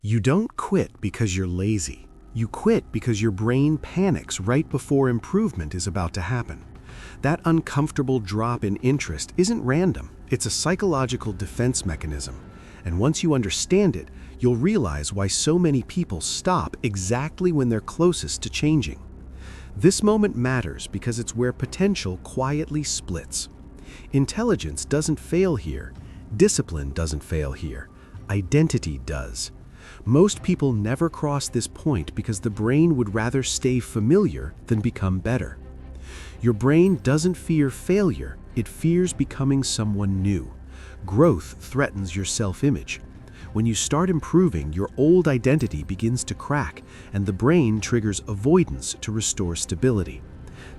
You don't quit because you're lazy. You quit because your brain panics right before improvement is about to happen. That uncomfortable drop in interest isn't random. It's a psychological defense mechanism. And once you understand it, you'll realize why so many people stop exactly when they're closest to changing. This moment matters because it's where potential quietly splits. Intelligence doesn't fail here. Discipline doesn't fail here. Identity does. Most people never cross this point because the brain would rather stay familiar than become better. Your brain doesn't fear failure, it fears becoming someone new. Growth threatens your self-image. When you start improving, your old identity begins to crack, and the brain triggers avoidance to restore stability.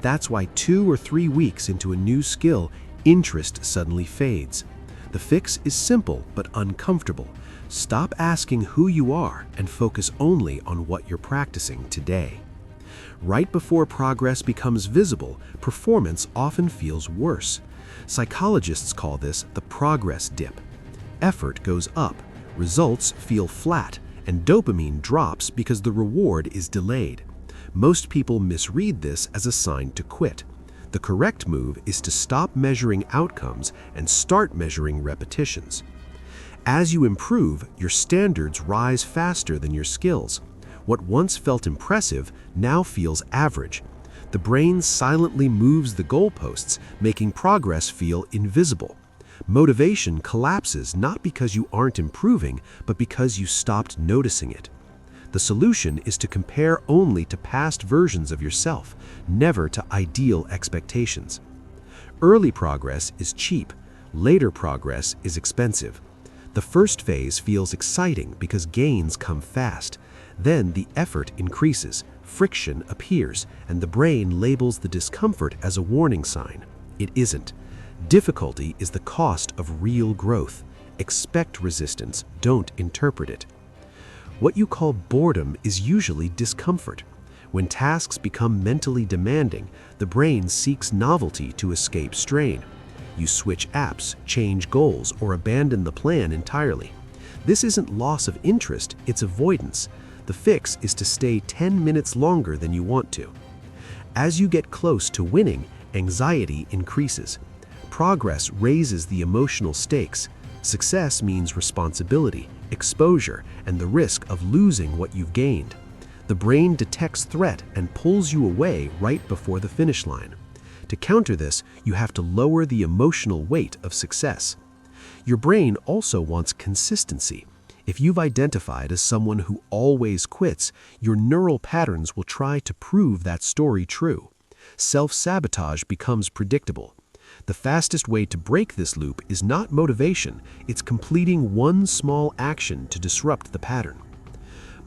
That's why 2 or 3 weeks into a new skill, interest suddenly fades. The fix is simple but uncomfortable. Stop asking who you are and focus only on what you're practicing today. Right before progress becomes visible, performance often feels worse. Psychologists call this the progress dip. Effort goes up, results feel flat, and dopamine drops because the reward is delayed. Most people misread this as a sign to quit. The correct move is to stop measuring outcomes and start measuring repetitions. As you improve, your standards rise faster than your skills. What once felt impressive now feels average. The brain silently moves the goalposts, making progress feel invisible. Motivation collapses not because you aren't improving, but because you stopped noticing it. The solution is to compare only to past versions of yourself, never to ideal expectations. Early progress is cheap, later progress is expensive. The first phase feels exciting because gains come fast. Then the effort increases, friction appears, and the brain labels the discomfort as a warning sign. It isn't. Difficulty is the cost of real growth. Expect resistance, don't interpret it. What you call boredom is usually discomfort. When tasks become mentally demanding, the brain seeks novelty to escape strain. You switch apps, change goals, or abandon the plan entirely. This isn't loss of interest, it's avoidance. The fix is to stay 10 minutes longer than you want to. As you get close to winning, anxiety increases. Progress raises the emotional stakes. Success means responsibility, exposure, and the risk of losing what you've gained. The brain detects threat and pulls you away right before the finish line. To counter this, you have to lower the emotional weight of success. Your brain also wants consistency. If you've identified as someone who always quits, your neural patterns will try to prove that story true. Self-sabotage becomes predictable. The fastest way to break this loop is not motivation, it's completing one small action to disrupt the pattern.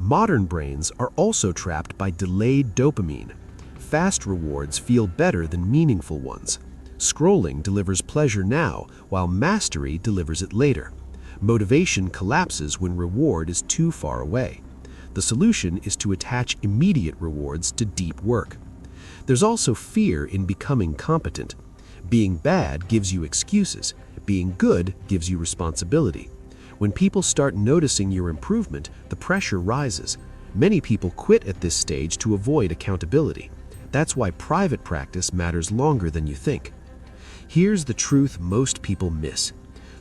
Modern brains are also trapped by delayed dopamine. Fast rewards feel better than meaningful ones. Scrolling delivers pleasure now, while mastery delivers it later. Motivation collapses when reward is too far away. The solution is to attach immediate rewards to deep work. There's also fear in becoming competent. Being bad gives you excuses. Being good gives you responsibility. When people start noticing your improvement, the pressure rises. Many people quit at this stage to avoid accountability. That's why private practice matters longer than you think. Here's the truth most people miss.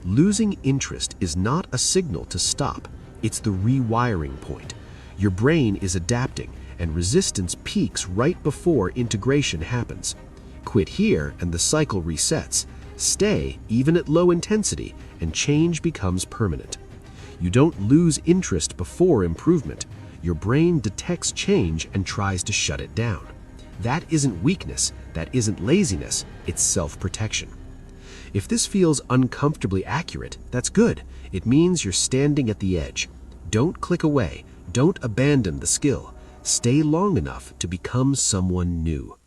Losing interest is not a signal to stop. It's the rewiring point. Your brain is adapting, and resistance peaks right before integration happens. Quit here and the cycle resets. Stay, even at low intensity, and change becomes permanent. You don't lose interest before improvement. Your brain detects change and tries to shut it down. That isn't weakness, that isn't laziness, it's self-protection. If this feels uncomfortably accurate, that's good. It means you're standing at the edge. Don't click away, don't abandon the skill. Stay long enough to become someone new.